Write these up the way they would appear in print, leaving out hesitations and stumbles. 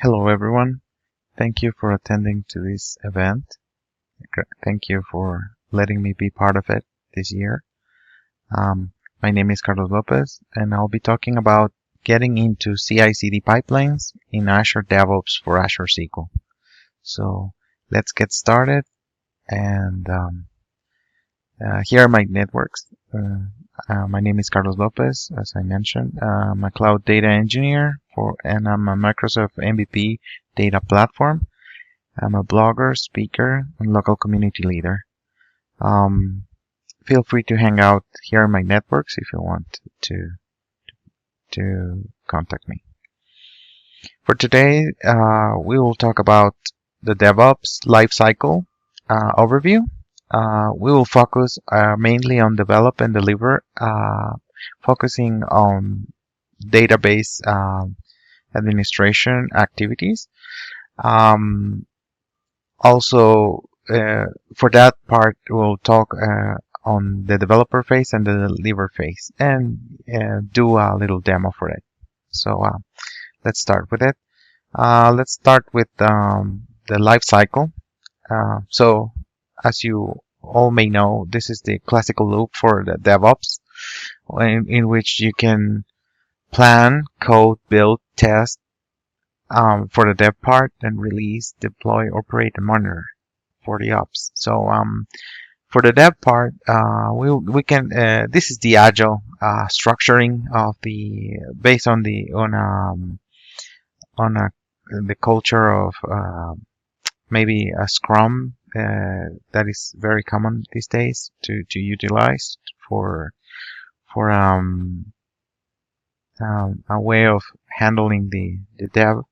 Hello everyone. Thank you for attending to this event. Thank you for letting me be part of it this year. My name is Carlos Lopez, and I'll be talking about getting into CI/CD pipelines in Azure DevOps for Azure SQL. So let's get started. And here are my networks. My name is Carlos Lopez, as I mentioned. I'm a cloud data engineer and I'm a Microsoft MVP data platform. I'm a blogger, speaker, and local community leader. Feel free to hang out here in my networks if you want to contact me. For today, we will talk about the DevOps lifecycle overview. We will focus mainly on develop and deliver, focusing on database administration activities. Also, for that part, we'll talk on the developer phase and the deliver phase and do a little demo for it. So let's start with it. Let's start with the life cycle. So as you all may know, this is the classical loop for the DevOps, in which you can plan, code, build, test for the dev part, and release, deploy, operate, and monitor for the ops. So for the dev part, we can this is the agile structuring of the based on the the culture of maybe a Scrum that is very common these days to utilize for a way of handling the dev.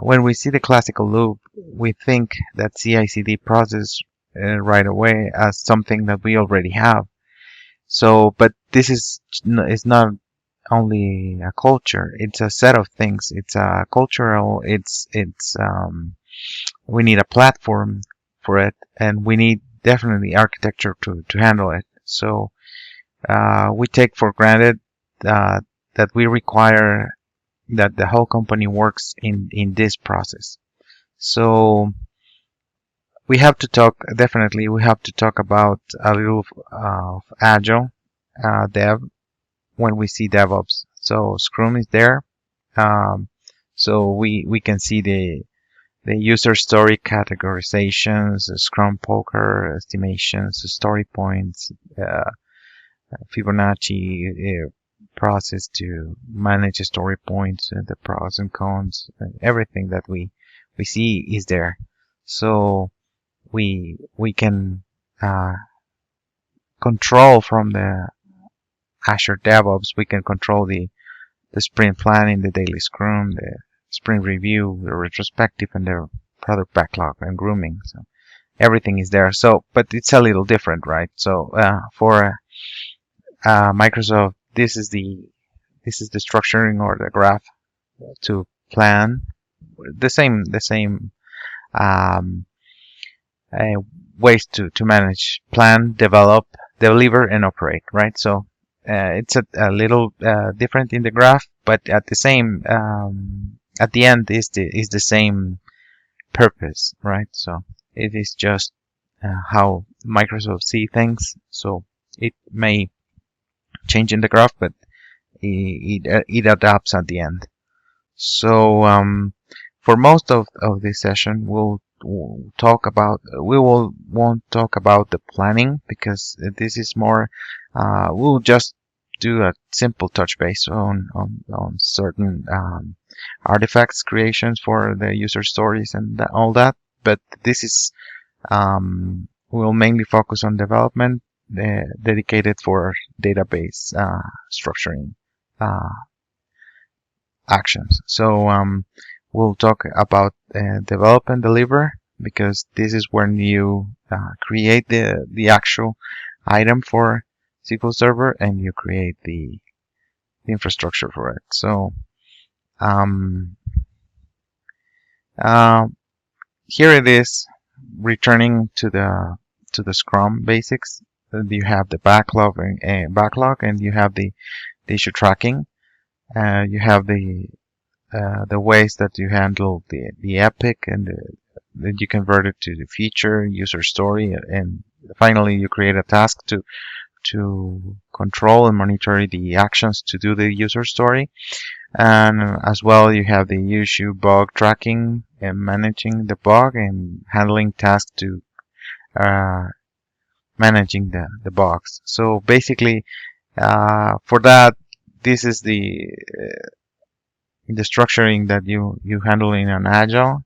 When we see the classical loop, we think that CI/CD process right away as something that we already have. So, but this is not only a culture; it's a set of things. It's a cultural. We need a platform for it, and we need definitely architecture to handle it. So we take for granted that we require that the whole company works in this process. So we have to talk about a little of agile dev when we see DevOps. So Scrum is there. So we can see the user story categorizations, Scrum poker estimations, story points, Fibonacci process to manage story points, the pros and cons, everything that we see is there. So we can control from the Azure DevOps. We can control the sprint planning, the daily Scrum, the sprint review, the retrospective, and the product backlog and grooming. So everything is there. So, but it's a little different, right? So for Microsoft, this is the structuring or the graph to plan the same ways to manage, plan, develop, deliver, and operate, right? So it's a little different in the graph, but at the same at the end is the same purpose, right? So it is just how Microsoft see things. So it may change in the graph, but it adapts at the end. So for most of this session, we won't talk about the planning, because this is more we'll just do a simple touch base on certain artifacts creations for the user stories and all that. But this is we'll mainly focus on development dedicated for database structuring actions. So we'll talk about develop and deliver, because this is when you create the actual item for SQL Server and you create the infrastructure for it. So here it is, returning to the Scrum basics. You have the backlog and you have the issue tracking. You have the the ways that you handle the epic, and then you convert it to the feature, user story, and finally you create a task to control and monitor the actions to do the user story. And as well, you have the issue bug tracking and managing the bug and handling tasks to managing the bugs. So basically, for that, this is the structuring that you handle in an agile.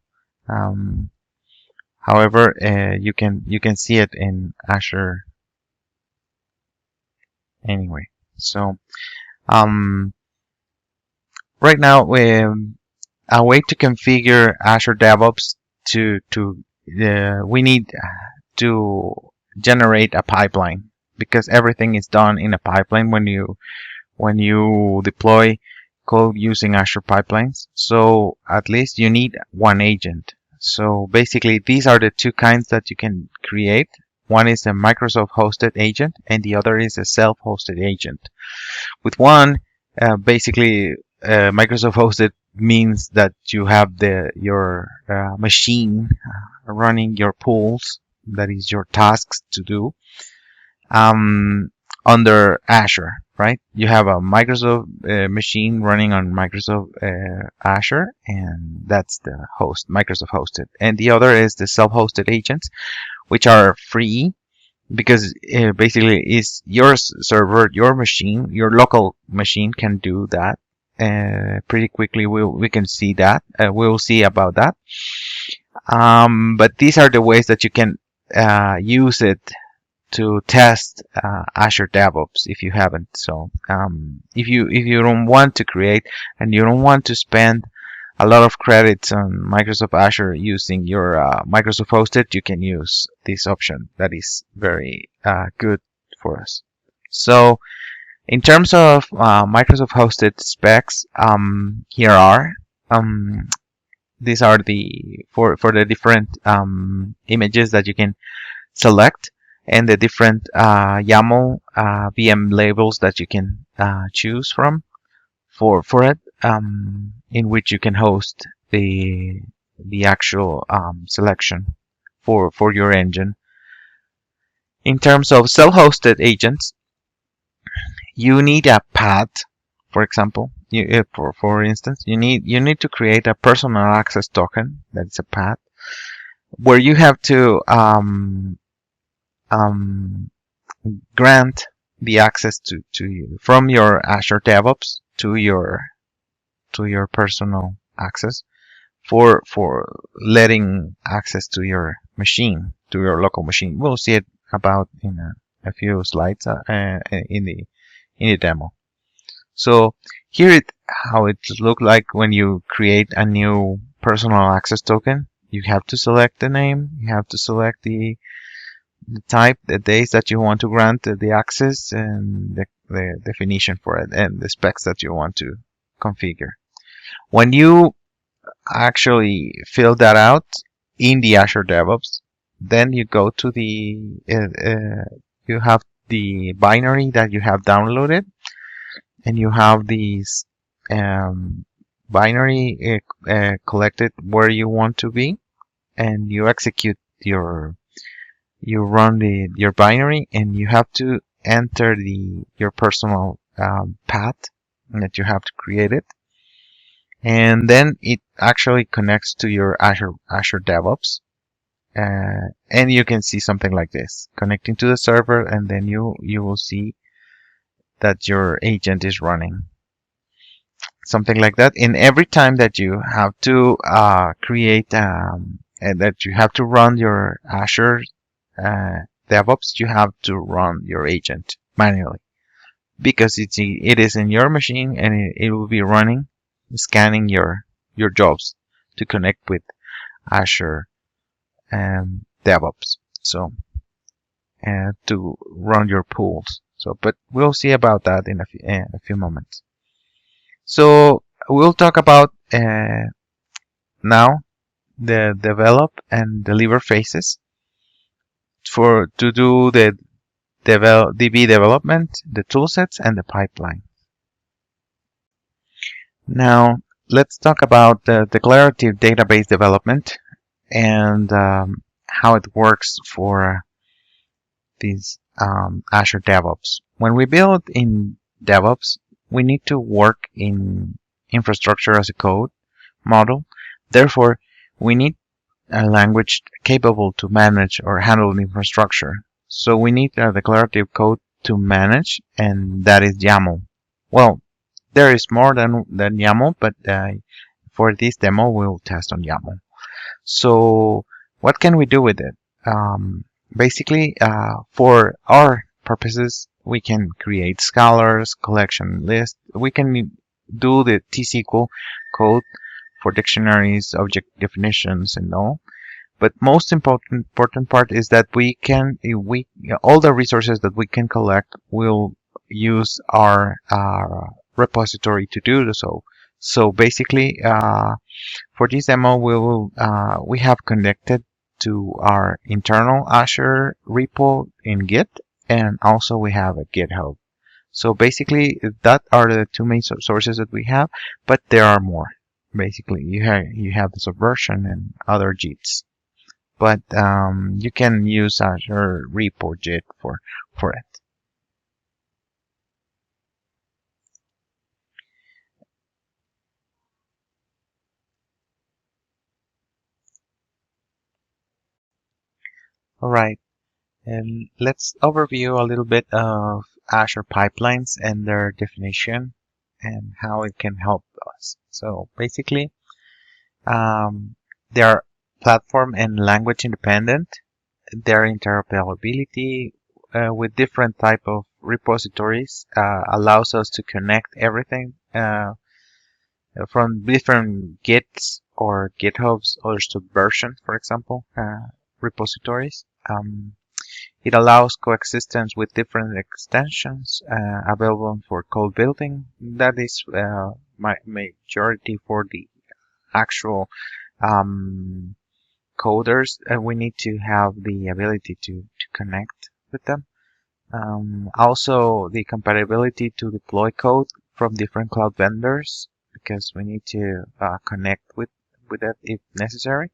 However, you can see it in Azure anyway. So right now, a way to configure Azure DevOps we need to generate a pipeline, because everything is done in a pipeline when you deploy code using Azure pipelines. So at least you need one agent. So basically, these are the two kinds that you can create. One is a Microsoft hosted agent, and the other is a self-hosted agent. With one, basically, Microsoft hosted means that you have your machine running your pools, that is your tasks to do, under Azure, right? You have a Microsoft machine running on Microsoft Azure, and that's the host, Microsoft hosted. And the other is the self-hosted agents, which are free, because basically is your server, your machine, your local machine can do that pretty quickly. We can see that. We'll see about that. But these are the ways that you can use it to test Azure DevOps if you haven't. So if you don't want to create and you don't want to spend a lot of credits on Microsoft Azure using your Microsoft hosted, you can use this option. That is very good for us. So in terms of Microsoft hosted specs, here are these are for the different images that you can select, and the different YAML VM labels that you can choose from for it, in which you can host the actual selection for your engine. In terms of self-hosted agents, you need a path. For example, for instance, you need to create a personal access token. That's a path where you have to grant the access to you from your Azure DevOps to your personal access for letting access to your machine, to your local machine. We'll see it about in a few slides in the demo. So here how it looks like when you create a new personal access token. You have to select the name, you have to select the type, the days that you want to grant the access, and the definition for it, and the specs that you want to configure. When you actually fill that out in the Azure DevOps, then you go to you have the binary that you have downloaded, and you have these binary collected where you want to be, and you execute you run your binary, and you have to enter your personal path that you have to create it, and then it actually connects to your Azure DevOps, and you can see something like this connecting to the server, and then you will see that your agent is running, something like that. And every time that you have to create and that you have to run your Azure DevOps, you have to run your agent manually, because it is in your machine, and it will be running, scanning your jobs to connect with Azure DevOps, so to run your pools. So, but we'll see about that in a few moments. So we'll talk about now the develop and deliver phases to do the DB development, the toolsets, and the pipeline. Now let's talk about the declarative database development and how it works for these Azure DevOps. When we build in DevOps, we need to work in infrastructure as a code model. Therefore, we need a language capable to manage or handle the infrastructure. So we need a declarative code to manage, and that is YAML. Well, there is more than YAML, but for this demo, we'll test on YAML. So what can we do with it? Basically, for our purposes, we can create scalars, collection list. We can do the T-SQL code for dictionaries, object definitions, and all. But most important part is that all the resources that we can collect will use our repository to do so. So basically, for this demo, we have connected to our internal Azure repo in Git, and also we have a GitHub. So basically, that are the two main sources that we have, but there are more. Basically, you have the Subversion and other JITs, but you can use Azure repo JIT for it. All right. And let's overview a little bit of Azure pipelines and their definition and how it can help us. So basically, they are platform and language independent. Their interoperability with different type of repositories allows us to connect everything from different Gits or GitHubs or Subversion, for example, repositories. It allows coexistence with different extensions available for code building. That is my majority for the actual coders. We need to have the ability to connect with them. Also, the compatibility to deploy code from different cloud vendors, because we need to connect with that if necessary.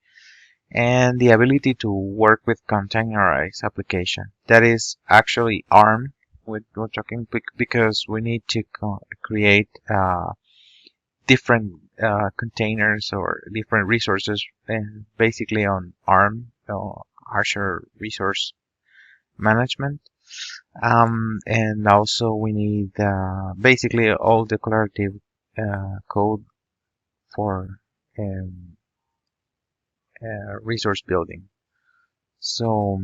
And the ability to work with containerized application. That is actually ARM we're talking, because we need to create different containers or different resources, basically on ARM, Azure Resource Management. And also we need basically all declarative code for resource building. So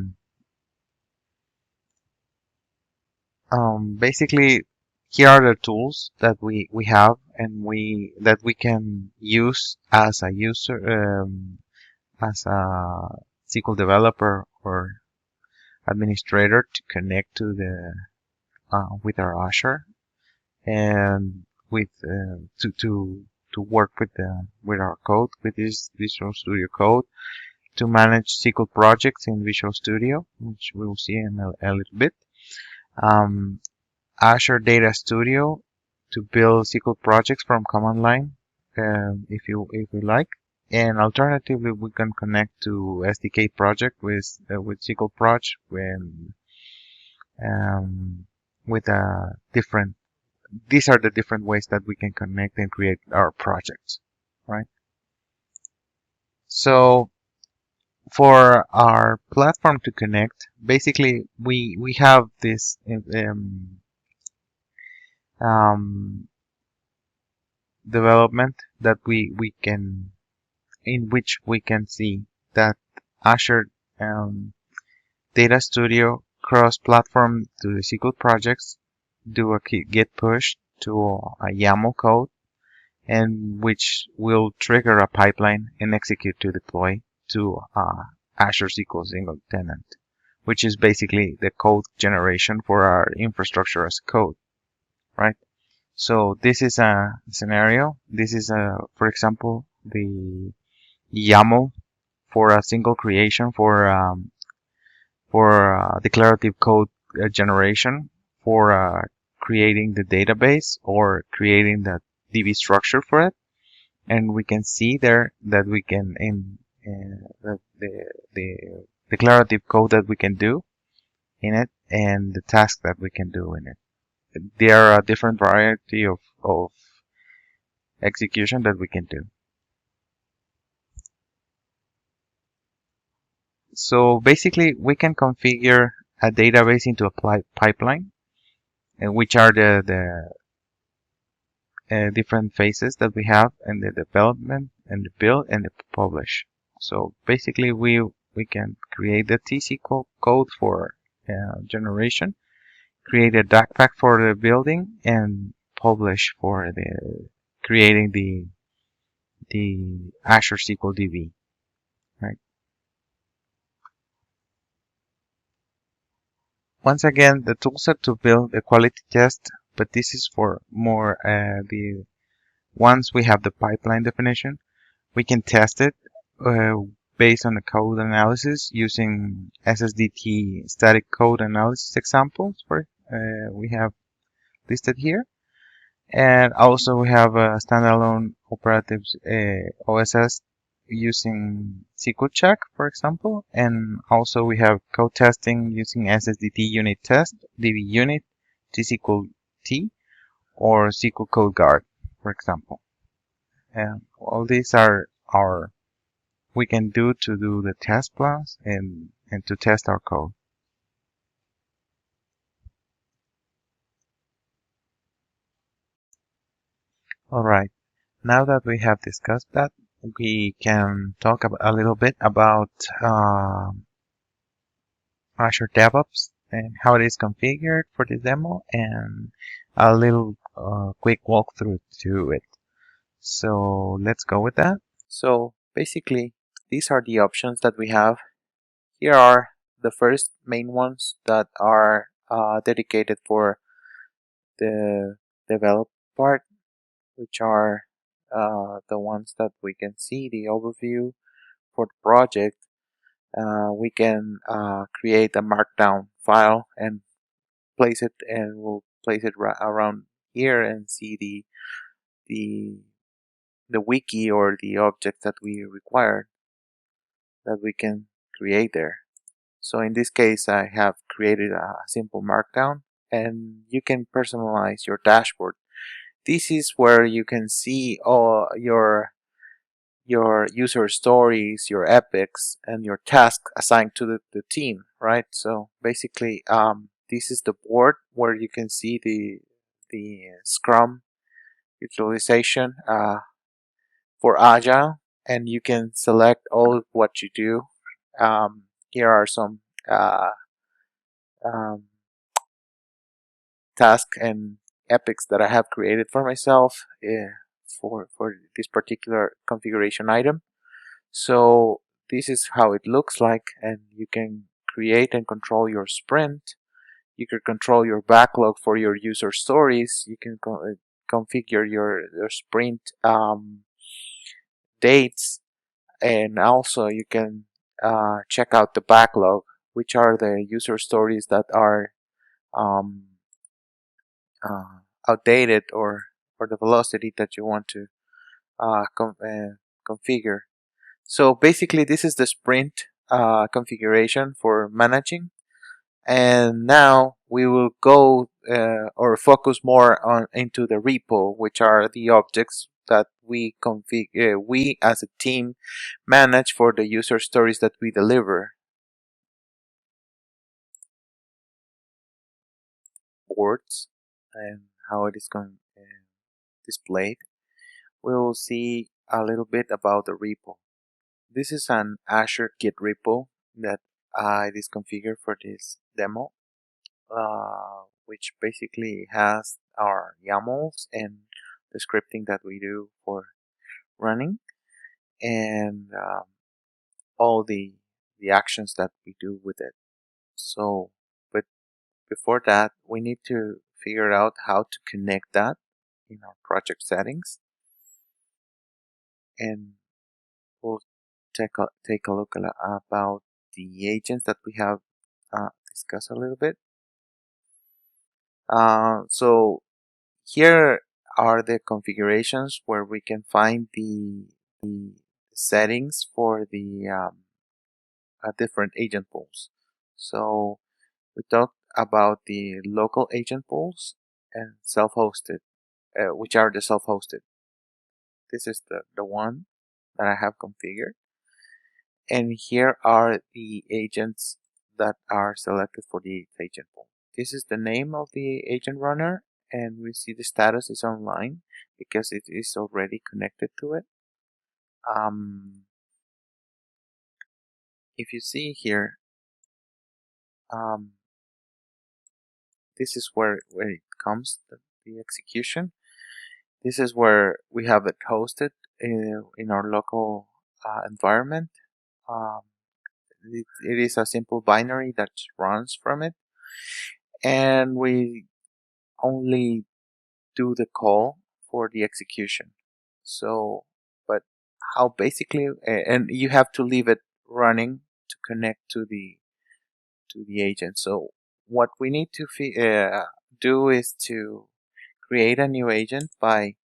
basically, here are the tools that we have and that we can use as a user, as a SQL developer or administrator to connect to the with our Azure, and with to work with our code, with this Visual Studio Code, to manage SQL projects in Visual Studio, which we will see in a little bit. Azure Data Studio to build SQL projects from command line, if you like. And alternatively, we can connect to SDK project with SQL Proj with a different. These are the different ways that we can connect and create our projects, right? So for our platform to connect, basically we have this development that we can, in which we can see that Azure Data Studio cross-platform to the SQL projects, do a git push to a YAML code, and which will trigger a pipeline and execute to deploy to Azure SQL single tenant, which is basically the code generation for our infrastructure as code, right? So this is a scenario. This is for example, the YAML for a single creation for declarative code generation for creating the database or creating the DB structure for it. and we can see there that we can in the declarative code that we can do in it and the task that we can do in it. There are a different variety of execution that we can do. So basically, we can configure a database into a pipeline, which are the different phases that we have in the development and the build and the publish. So basically, we can create the T-SQL code for generation, create a DAC pack for the building, and publish for the creating the Azure SQL DB. Right. Once again, the toolset to build a quality test, but this is for more the once we have the pipeline definition, we can test it uh, based on the code analysis using SSDT static code analysis examples for we have listed here. And also we have a standalone operatives OSS using SQL check, for example. And also we have code testing using SSDT unit test, DB unit, TSQL T, or SQL code guard, for example. And all these are our we can do to do the test plans and to test our code. All right. Now that we have discussed that, we can talk a little bit about Azure DevOps and how it is configured for this demo and a little quick walkthrough to it. So let's go with that. So basically, these are the options that we have. Here are the first main ones that are dedicated for the develop part, which are the ones that we can see the overview for the project. We can create a markdown file and place it, and we'll place it around here and see the the wiki or the object that we required that we can create there. So in this case, I have created a simple markdown, and you can personalize your dashboard. This is where you can see all your user stories, your epics, and your tasks assigned to the team, right? So basically, this is the board where you can see the Scrum utilization for Agile, and you can select all of what you do. Here are some uh, um, tasks and epics that I have created for myself for this particular configuration item. So this is how it looks like, and you can create and control your sprint. You can control your backlog for your user stories. You can configure your sprint dates, and also you can check out the backlog, which are the user stories that are um, outdated or the velocity that you want to configure. So basically, this is the sprint configuration for managing. And now we will go or focus more on into the repo, which are the objects that we we as a team manage for the user stories that we deliver. Boards and how it is displayed. We will see a little bit about the repo. This is an Azure Git repo that it is configured for this demo, which basically has our YAMLs and the scripting that we do for running, and all the actions that we do with it. So, but before that, we need to figure out how to connect that in our project settings, and we'll take a look about the agents that we have discussed a little bit. So here are the configurations where we can find the settings for the different agent pools. So we talked about the local agent pools and self-hosted, which are the self-hosted. This is the one that I have configured. And here are the agents that are selected for the agent pool. This is the name of the agent runner, and we see the status is online because it is already connected to it. If you see here, this is where it comes, the execution. This is where we have it hosted in our local environment. It is a simple binary that runs from it, and we only do the call for the execution. So, but how basically, and you have to leave it running to connect to the agent. So what we need to do is to create a new agent by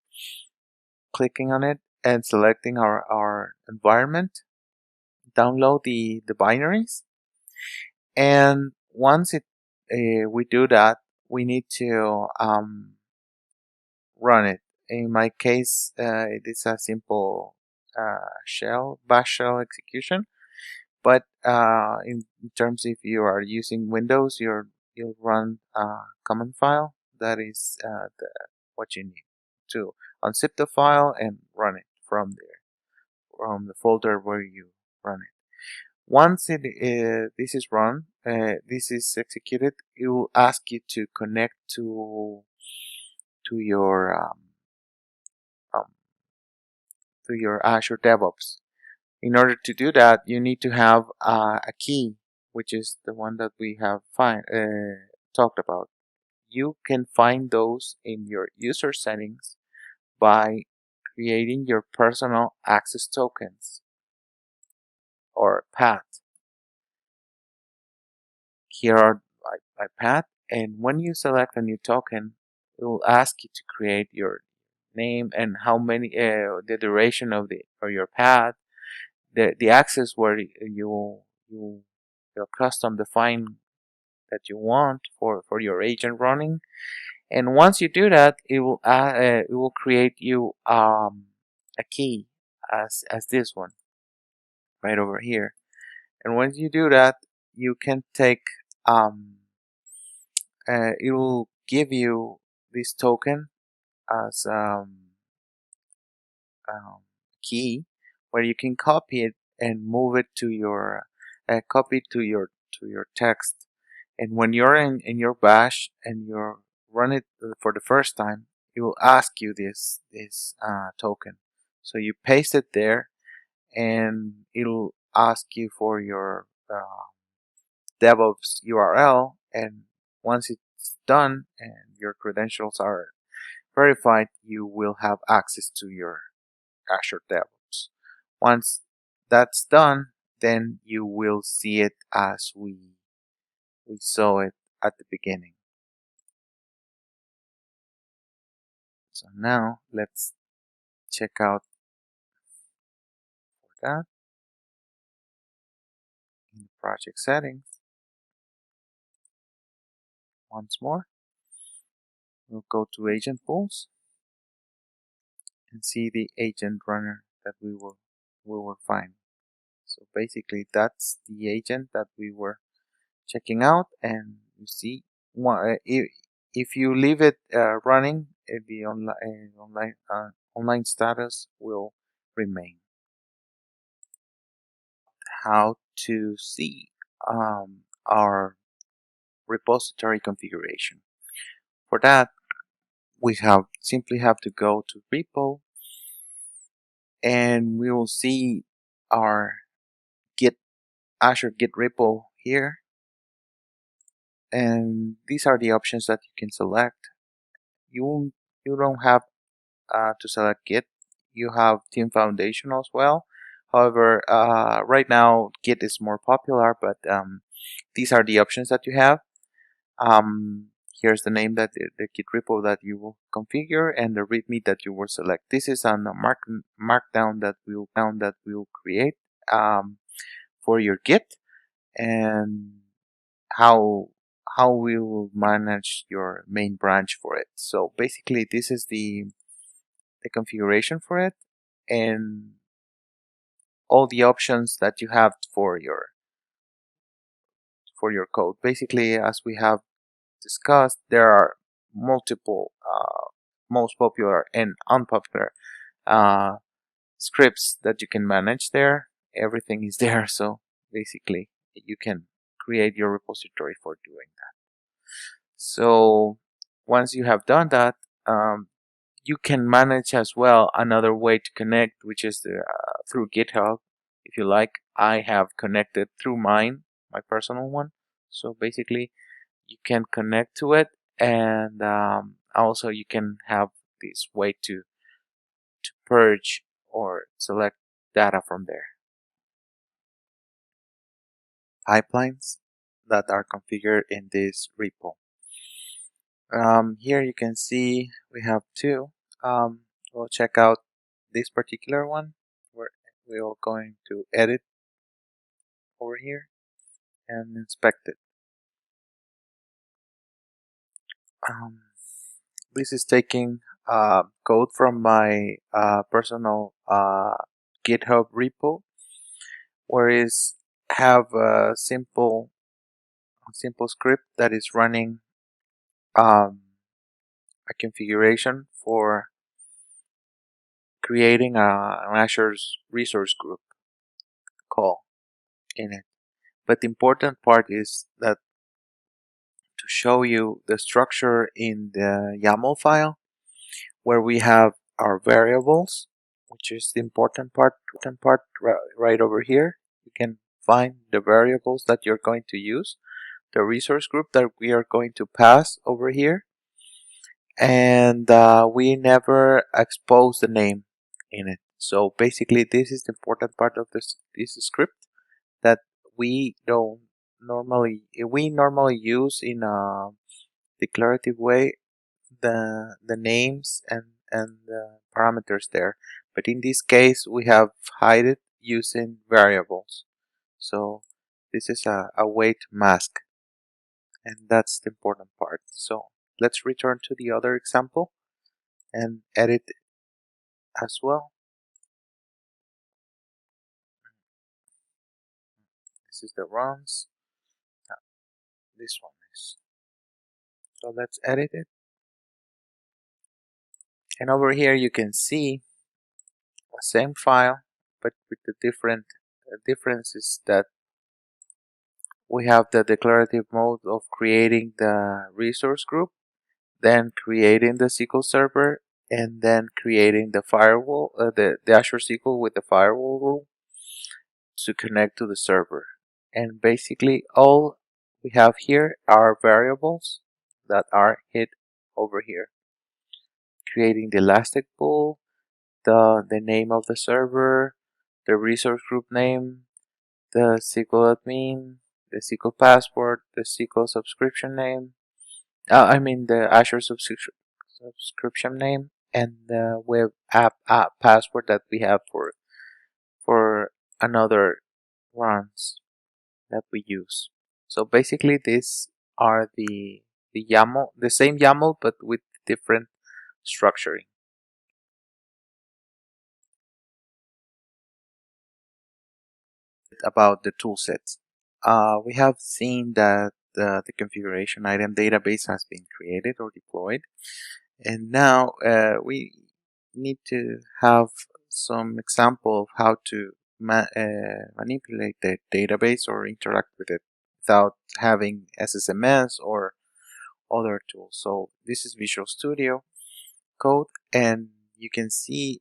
clicking on it and selecting our environment, download the binaries, and once we do that, we need to run it. In my case, it is a simple bash shell execution. But in terms, if you are using Windows, you'll run a command file. That is what you need to unzip the file and run it from there, from the folder where you run it. Once this is run, this is executed, it will ask you to connect to your um, Azure DevOps. In order to do that, you need to have a key, which is the one that we have talked about. You can find those in your user settings by creating your personal access tokens, or path. Here are my path, and when you select a new token, it will ask you to create your name and how many the duration of your path, the access where you custom define that you want for your agent running. And once you do that, it will create you a key as this one right over here. And once you do that, you can take it will give you this token as key, where you can copy it and move it to your text. And when you're in your bash and you're run it for the first time, it will ask you this token. So you paste it there, and it'll ask you for your DevOps URL. And once it's done and your credentials are verified, you will have access to your Azure DevOps. Once that's done, then you will see it as we saw it at the beginning. So now let's check out for that in the project settings. Once more, we'll go to agent pools and see the agent runner that we will find. So basically, that's the agent that we were checking out, and you see, if you leave it running, the online status will remain. How to see our repository configuration? For that, we simply have to go to repo, and we will see our Azure Git repo here. And these are the options that you can select. You don't have to select Git. You have Team Foundation as well. However, right now Git is more popular, but these are the options that you have. Here's the name that the Git repo that you will configure and the README that you will select. This is on a markdown that we'll create for your Git, and how we will manage your main branch for it. So basically, this is the configuration for it, and all the options that you have for your code. Basically, as we have discussed, there are multiple most popular and unpopular uh, scripts that you can manage there. Everything is there, so basically you can create your repository for doing that. So once you have done that, you can manage as well another way to connect, which is through GitHub. If you like, I have connected through my personal one. So basically, you can connect to it, and also you can have this way to purge or select data from there. Pipelines that are configured in this repo. Here you can see we have two. We'll check out this particular one where we're going to edit over here and inspect it. This is taking code from my personal GitHub repo, where is have a simple script that is running a configuration for creating an Azure's resource group call in it. But the important part is that to show you the structure in the YAML file, where we have our variables, which is the important part right over here. You can find the variables that you're going to use, the resource group that we are going to pass over here, and we never expose the name in it. So basically, this is the important part of this script that we normally use in a declarative way, the names and the parameters there. But in this case, we have hide it using variables. So this is a way to mask, and that's the important part. So let's return to the other example and edit as well. This is the runs. This one is. So let's edit it. And over here you can see the same file, but with the different differences that we have the declarative mode of creating the resource group, then creating the SQL server, and then creating the firewall, the Azure SQL with the firewall rule to connect to the server. And basically all we have here are variables that are hid over here. Creating the elastic pool, the name of the server, the resource group name, the SQL admin, the SQL password, the SQL subscription name, the Azure subscription name, and the web app password that we have for another runs that we use. So basically, these are the YAML, the same YAML but with different structuring. About the toolsets, we have seen that the configuration item database has been created or deployed, and now we need to have some example of how to manipulate the database or interact with it without having SSMS or other tools. So this is Visual Studio Code, and you can see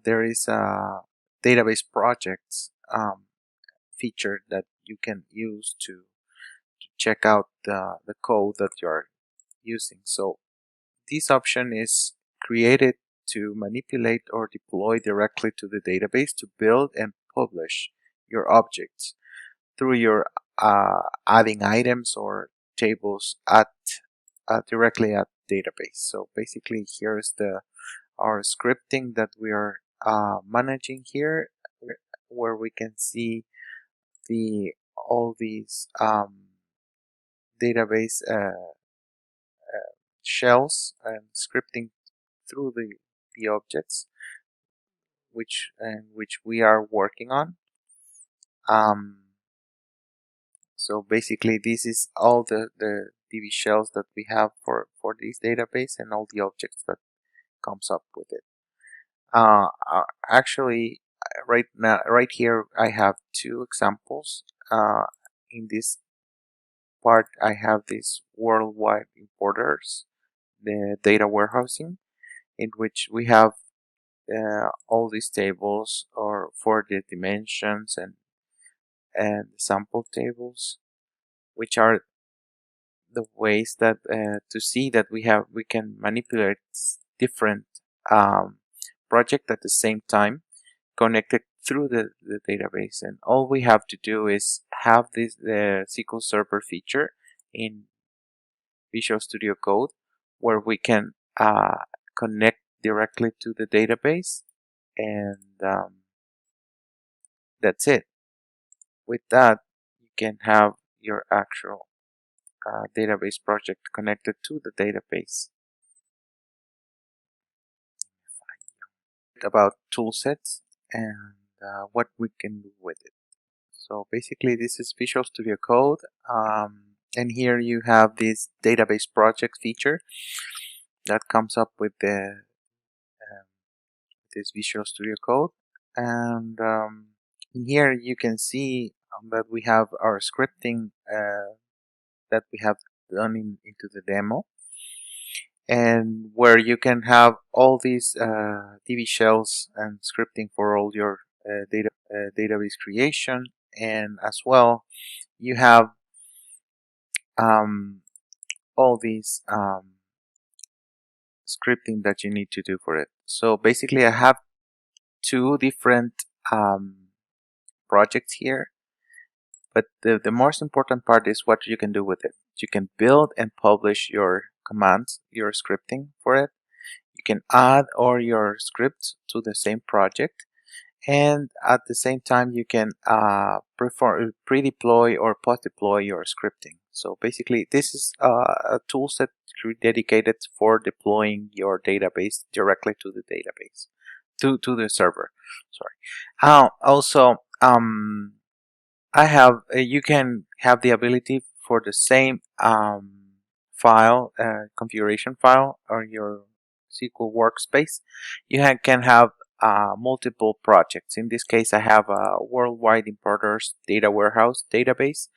there is a database projects feature that you can use to check out the code that you're using. So this option is created to manipulate or deploy directly to the database to build and publish your objects through your adding items or tables at directly at database. So basically, here's our scripting that we are managing here, where we can see all these database shells and scripting through the objects which we are working on. So basically, this is all the DB shells that we have for this database and all the objects that comes up with it. Actually, right here, I have two examples. In this part, I have these worldwide importers, the data warehousing, in which we have all these tables or for the dimensions and sample tables, which are the ways that to see that we can manipulate different projects at the same time connected through the database. And all we have to do is have this SQL Server feature in Visual Studio Code, where we can connect directly to the database, and that's it. With that, you can have your actual database project connected to the database. About toolsets and what we can do with it. So basically, this is Visual Studio Code, and here you have this database project feature that comes up with this Visual Studio Code, and in here you can see that we have our scripting that we have done into the demo, and where you can have all these DB shells and scripting for all your database creation, and as well you have all these scripting that you need to do for it. So basically, I have two different projects here, but the most important part is what you can do with it. You can build and publish your commands, your scripting for it. You can add all your scripts to the same project, and at the same time you can pre-deploy or post-deploy your scripting. So basically, this is a tool set dedicated for deploying your database directly to the database, to the server. Sorry. Also, I have you can have the ability for the same file configuration file on your SQL workspace. You can have multiple projects. In this case, I have a worldwide importers data warehouse database,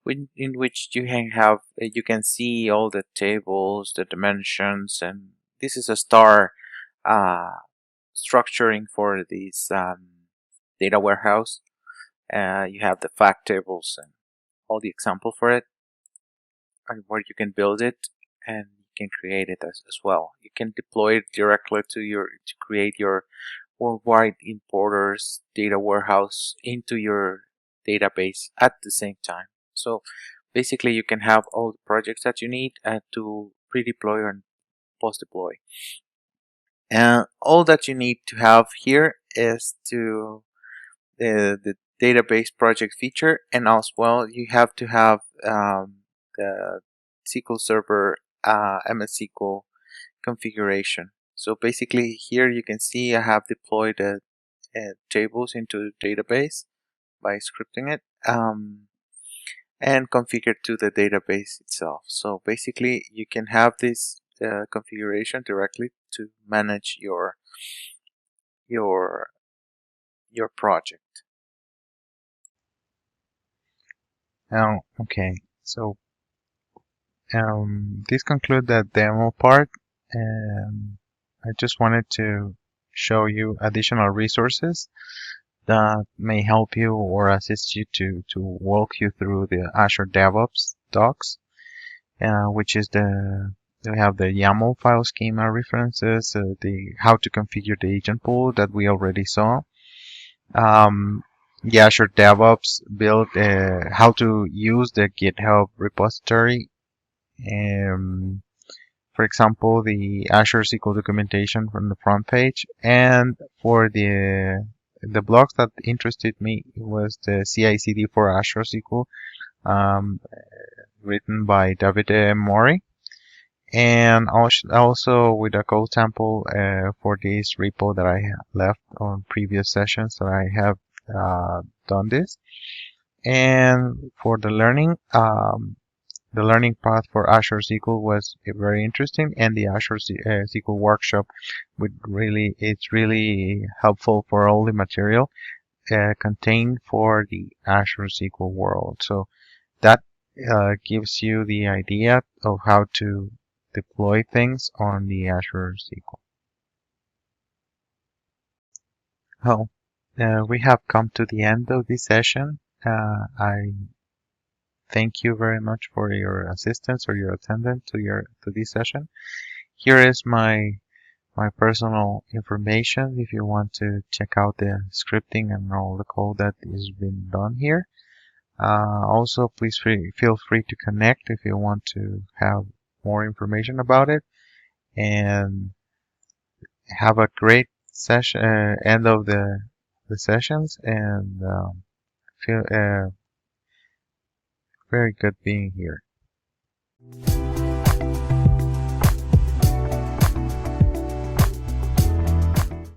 in which you can see all the tables, the dimensions, and this is a star structuring for this data warehouse. You have the fact tables and all the example for it, and where you can build it and you can create it as well. You can deploy it directly to create your worldwide importers data warehouse into your database at the same time. So basically, you can have all the projects that you need to pre-deploy and post-deploy. And all that you need to have here is the database project feature, and as well you have to have the SQL Server MS SQL configuration. So basically, here you can see I have deployed tables into the database by scripting it and configured to the database itself. So basically, you can have this configuration directly to manage your project. Okay, so this concludes the demo part. I just wanted to show you additional resources that may help you or assist you to walk you through the Azure DevOps docs, which is we have the YAML file schema references, the how to configure the agent pool that we already saw. The Azure DevOps build, how to use the GitHub repository, For example, the Azure SQL documentation from the front page, and for the blogs that interested me was the CI/CD for Azure SQL, um, written by David Mori, and also with a code sample for this repo that I left on previous sessions that I have done this. And for the learning path for Azure SQL was very interesting, and the Azure SQL workshop it's really helpful for all the material contained for the Azure SQL world. So that gives you the idea of how to deploy things on the Azure SQL. Oh, we have come to the end of this session. I thank you very much for your assistance or your attendance to this session. Here is my personal information if you want to check out the scripting and all the code that is being done here. Also, please feel free to connect if you want to have more information about it. And have a great session, end of the sessions, and feel very good being here.